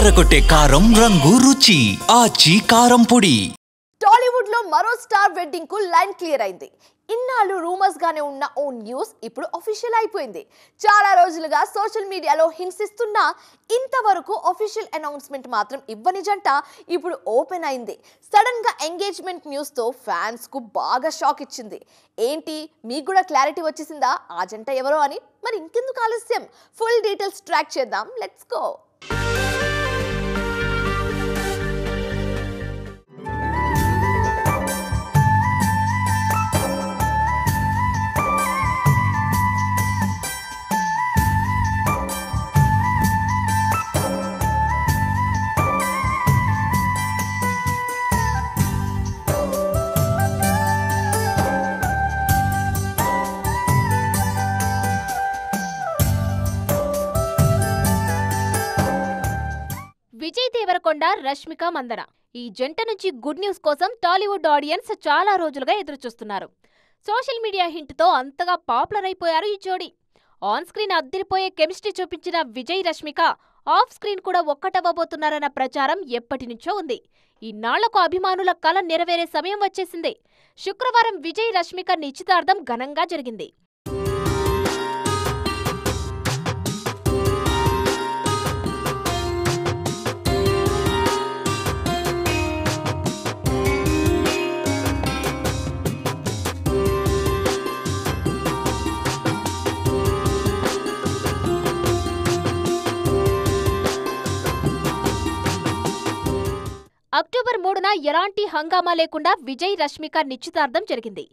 అదరగొట్టే కారం రంగు రుచి ఆచి కారం పొడి. టాలీవుడ్ లో మరో స్టార్ వెడ్డింగ్ కు లైన్ క్లియర్ అయింది. ఇన్నాళ్ళు రూమర్స్ గానే ఉన్న ఓ న్యూస్ ఇప్పుడు అఫీషియల్ అయిపోయింది. చాలా రోజులుగా సోషల్ మీడియాలో హింసిస్తున్నా ఇంతవరకు అఫీషియల్ అనౌన్స్మెంట్ మాత్రం ఇవ్వని జంట ఇప్పుడు ఓపెన్ అయింది. సడన్ గా ఎంగేజ్మెంట్ న్యూస్ తో ఫ్యాన్స్ కు బాగా షాక్ ఇచ్చింది. ఏంటి మీకు కూడా క్లారిటీ వచ్చేసిందా ఆ జంట ఎవరో అని? మరి ఇంకెందుకు ఆలస్యం, ఫుల్ డీటెయిల్స్ ట్రాక్ చేద్దాం. Let's go. విజయ్ దేవరకొండ, రష్మిక మందన ఈ జంట నుంచి గుడ్ న్యూస్ కోసం టాలీవుడ్ ఆడియన్స్ చాలా రోజులుగా ఎదురుచూస్తున్నారు. సోషల్ మీడియా హింట్ తో అంతగా పాపులర్ అయిపోయారు ఈ జోడీ. ఆన్ స్క్రీన్ అద్దిరిపోయే కెమిస్ట్రీ చూపించిన విజయ్, రష్మిక ఆఫ్ స్క్రీన్ కూడా ఒక్కటవ్వబోతున్నారన్న ప్రచారం ఎప్పటినుంచో ఉంది. ఇన్నాళ్లకు అభిమానుల కల నెరవేరే సమయం వచ్చేసింది. శుక్రవారం విజయ్, రష్మిక నిశ్చితార్థం ఘనంగా జరిగింది. అక్టోబర్ 3న ఎలాంటి హంగామా లేకుండా విజయ్, రష్మిక నిశ్చితార్థం జరిగింది.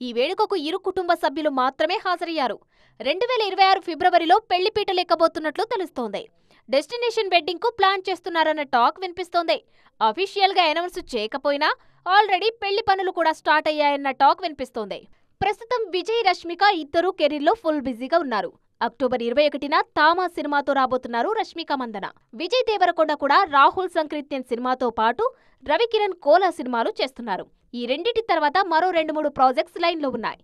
ఈ వేడుకకు ఇరు కుటుంబ సభ్యులు మాత్రమే హాజరయ్యారు. 2026 ఫిబ్రవరిలో పెళ్లిపీట లెక్కబోతున్నట్లు తెలుస్తోంది. డెస్టినేషన్ వెడ్డింగ్ కు ప్లాన్ చేస్తున్నారన్న టాక్ వినిపిస్తోంది. అఫీషియల్ గా అనౌన్స్ చేయకపోయినా ఆల్రెడీ పెళ్లి పనులు కూడా స్టార్ట్ అయ్యాయన్న టాక్ వినిపిస్తోంది. ప్రస్తుతం విజయ్, రష్మిక ఇద్దరూ కెరీర్లో ఫుల్ బిజీగా ఉన్నారు. అక్టోబర్ 21న తామా సినిమాతో రాబోతున్నారు రష్మిక మందన. విజయ్ దేవరకొండ కూడా రాహుల్ సంకృత్యన్ సినిమాతో పాటు రవికిరణ్ కోలా సినిమాలు చేస్తున్నారు. ఈ రెండింటి తర్వాత మరో 2-3 ప్రాజెక్ట్స్ లైన్లో ఉన్నాయి.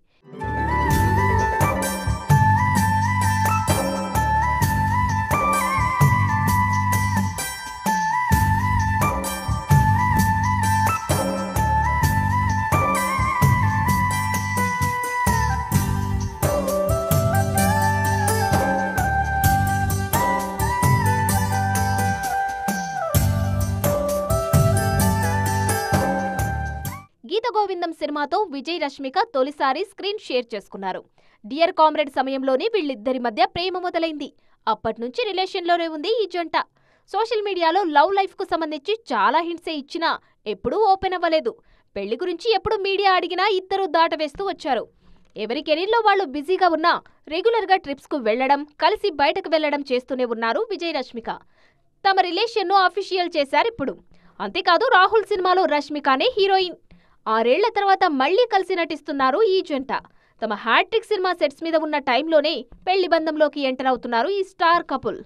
గీత గోవిందం సినిమాతో విజయ్, రష్మిక తొలిసారి స్క్రీన్ షేర్ చేసుకున్నారు. డియర్ కామ్రేడ్ సమయంలోనే వీళ్ళిద్దరి మధ్య ప్రేమ మొదలైంది. అప్పట్నుంచి రిలేషన్లోనే ఉంది ఈ జంట. సోషల్ మీడియాలో లవ్ లైఫ్ కు సంబంధించి చాలా హింట్సే ఇచ్చినా ఎప్పుడూ ఓపెన్ అవ్వలేదు. పెళ్లి గురించి ఎప్పుడు మీడియా అడిగినా ఇద్దరూ దాటవేస్తూ వచ్చారు. ఎవరి కెరీర్లో వాళ్ళు బిజీగా ఉన్నా రెగ్యులర్ గా ట్రిప్స్ కు వెళ్లడం, కలిసి బయటకు వెళ్లడం చేస్తూనే ఉన్నారు విజయ్, రష్మిక. తమ రిలేషన్ ను అఫీషియల్ చేశారిప్పుడు. అంతేకాదు రాహుల్ సినిమాలో రష్మికనే హీరోయిన్. 6 ఏళ్ల తర్వాత మళ్లీ కలిసి నటిస్తున్నారు ఈ జంట. తమ హ్యాట్రిక్ సినిమా సెట్స్ మీద ఉన్న టైంలోనే పెళ్లి బంధంలోకి ఎంటర్ అవుతున్నారు ఈ స్టార్ కపుల్.